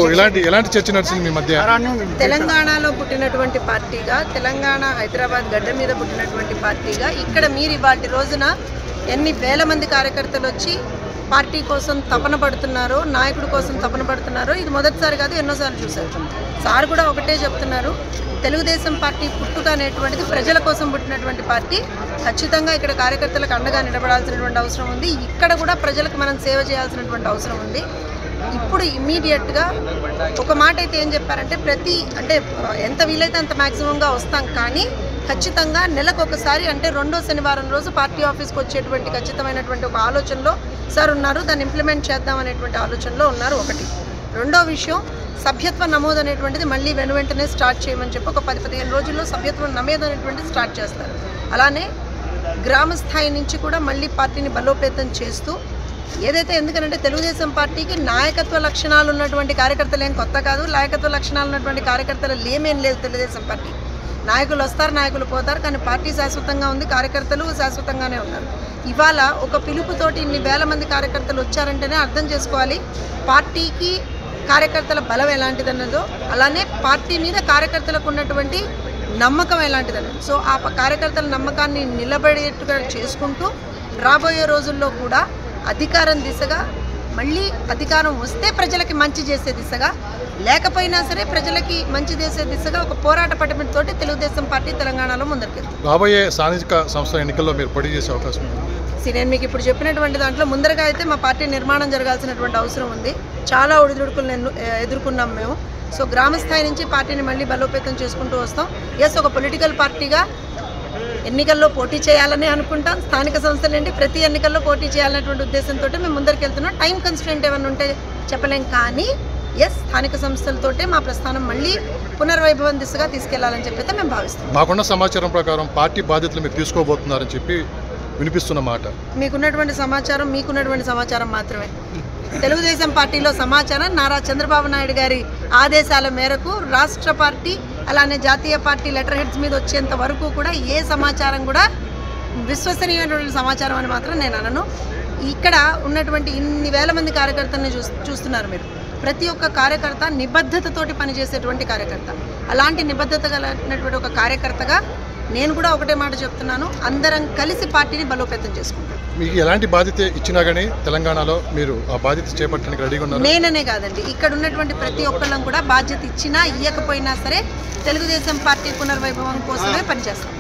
ఎలాంటి చర్చ నడిచింది మీ మధ్య? తెలంగాణలో పుట్టినటువంటి పార్టీగా, తెలంగాణ హైదరాబాద్ గడ్డ మీద పుట్టినటువంటి పార్టీగా ఇక్కడ మీరు ఇవాటి రోజున ఎన్ని వేల మంది కార్యకర్తలు వచ్చి పార్టీ కోసం తపన పడుతున్నారో, నాయకుడి కోసం తపన పడుతున్నారో ఇది మొదటిసారి కాదు, ఎన్నోసార్లు చూశారు. సార్ కూడా ఒకటే చెప్తున్నారు, తెలుగుదేశం పార్టీ పుట్టుక అనేటువంటిది ప్రజల కోసం పుట్టినటువంటి పార్టీ. ఖచ్చితంగా ఇక్కడ కార్యకర్తలకు అండగా నిలబడాల్సినటువంటి అవసరం ఉంది. ఇక్కడ కూడా ప్రజలకు మనం సేవ చేయాల్సినటువంటి అవసరం ఉంది. ఇప్పుడు ఇమ్మీడియట్గా ఒక మాట అయితే ఏం చెప్పారంటే, ఎంత వీలైతే అంత మ్యాక్సిమంగా వస్తాం, కానీ ఖచ్చితంగా నెలకొకసారి అంటే రెండో శనివారం రోజు పార్టీ ఆఫీస్కి వచ్చేటువంటి ఖచ్చితమైనటువంటి ఒక ఆలోచనలో సార్ ఉన్నారు. దాన్ని ఇంప్లిమెంట్ చేద్దాం అనేటువంటి ఆలోచనలో ఉన్నారు. ఒకటి. రెండో విషయం, సభ్యత్వ నమోదు అనేటువంటిది మళ్ళీ వెంటనే స్టార్ట్ చేయమని చెప్పి ఒక 10-15 రోజుల్లో సభ్యత్వ నమోదు అనేటువంటిది స్టార్ట్ చేస్తారు. అలానే గ్రామ స్థాయి నుంచి కూడా మళ్ళీ పార్టీని బలోపేతం చేస్తూ ఏదైతే, ఎందుకంటే తెలుగుదేశం పార్టీకి నాయకత్వ లక్షణాలు ఉన్నటువంటి కార్యకర్తలు ఏం కొత్త కాదు, నాయకత్వ లక్షణాలు ఉన్నటువంటి కార్యకర్తలు లేమేం లేదు. తెలుగుదేశం పార్టీ నాయకులు వస్తారు, నాయకులు పోతారు, కానీ పార్టీ శాశ్వతంగా ఉంది, కార్యకర్తలు శాశ్వతంగానే ఉన్నారు. ఇవాళ ఒక పిలుపుతోటి ఇన్ని వేల మంది కార్యకర్తలు వచ్చారంటేనే అర్థం చేసుకోవాలి పార్టీకి కార్యకర్తల బలం ఎలాంటిదన్నదో, అలానే పార్టీ మీద కార్యకర్తలకు ఉన్నటువంటి నమ్మకం ఎలాంటిదన్నది. సో ఆ కార్యకర్తల నమ్మకాన్ని నిలబడేట్టుగా చేసుకుంటూ రాబోయే రోజుల్లో కూడా అధికారం దిశగా, మళ్ళీ అధికారం వస్తే ప్రజలకి మంచి చేసే దిశగా, లేకపోయినా సరే ప్రజలకి మంచి చేసే దిశగా ఒక పోరాట పటిమతో తెలుగుదేశం పార్టీ తెలంగాణలో ముందరికెళ్తుంది. రాబోయే స్థానిక సంస్థల ఎన్నికల్లో మీరు పోటీ చేసే అవకాశం ఉంది? నేను మీకు ఇప్పుడు చెప్పినటువంటి దాంట్లో ముందరగా అయితే మా పార్టీ నిర్మాణం జరగాల్సినటువంటి అవసరం ఉంది. చాలా ఒడిదుడుకులను ఎదుర్కొన్నాం మేము. సో గ్రామ స్థాయి నుంచి పార్టీని మళ్ళీ బలోపేతం చేసుకుంటూ వస్తాం. ఒక పొలిటికల్ పార్టీగా ఎన్నికల్లో పోటీ చేయాలని అనుకుంటాం. స్థానిక సంస్థలు ఏంటి, ప్రతి ఎన్నికల్లో పోటీ చేయాలనేటువంటి ఉద్దేశంతో మేము ముందరికి వెళ్తున్నాం. టైం కన్స్ట్రెంట్ ఏమైనా ఉంటే చెప్పలేం, కానీ స్థానిక సంస్థలతోటే మా ప్రస్థానం మళ్ళీ పునర్వైభవం దిశగా తీసుకెళ్లాలని చెప్పి మేము భావిస్తాం. మాకున్న సమాచారం ప్రకారం పార్టీ బాధ్యతలు మీరు తీసుకోబోతున్నారని చెప్పి వినిపిస్తున్న మాట. మీకున్నటువంటి సమాచారం మాత్రమే. తెలుగుదేశం పార్టీలో సమాచారం నారా చంద్రబాబు నాయుడు గారి ఆదేశాల మేరకు రాష్ట్ర పార్టీ అలానే జాతీయ పార్టీ లెటర్ హెడ్స్ మీద వచ్చేంత వరకు కూడా ఏ సమాచారం కూడా విశ్వసనీయమైనటువంటి సమాచారం అని మాత్రం నేను అనను. ఇక్కడ ఉన్నటువంటి ఇన్ని వేల మంది కార్యకర్తల్ని చూస్తున్నారు మీరు. ప్రతి ఒక్క కార్యకర్త నిబద్ధతతోటి పనిచేసేటువంటి కార్యకర్త. అలాంటి నిబద్ధత కలిగినటువంటి ఒక కార్యకర్తగా నేను కూడా ఒకటే మాట చెప్తున్నాను, అందరం కలిసి పార్టీని బలోపేతం చేసుకుంటాం. మీకు ఎలాంటి బాధ్యత ఇచ్చినా కానీ తెలంగాణలో మీరు ఆ బాధ్యత చేపట్టడానికి రెడీగా ఉన్నారు? నేననే కాదండి, ఇక్కడ ఉన్నటువంటి ప్రతి ఒక్కళ్ళం కూడా బాధ్యత ఇచ్చినా ఇవ్వకపోయినా సరే తెలుగుదేశం పార్టీ పునర్వైభవం కోసమే పనిచేస్తాం.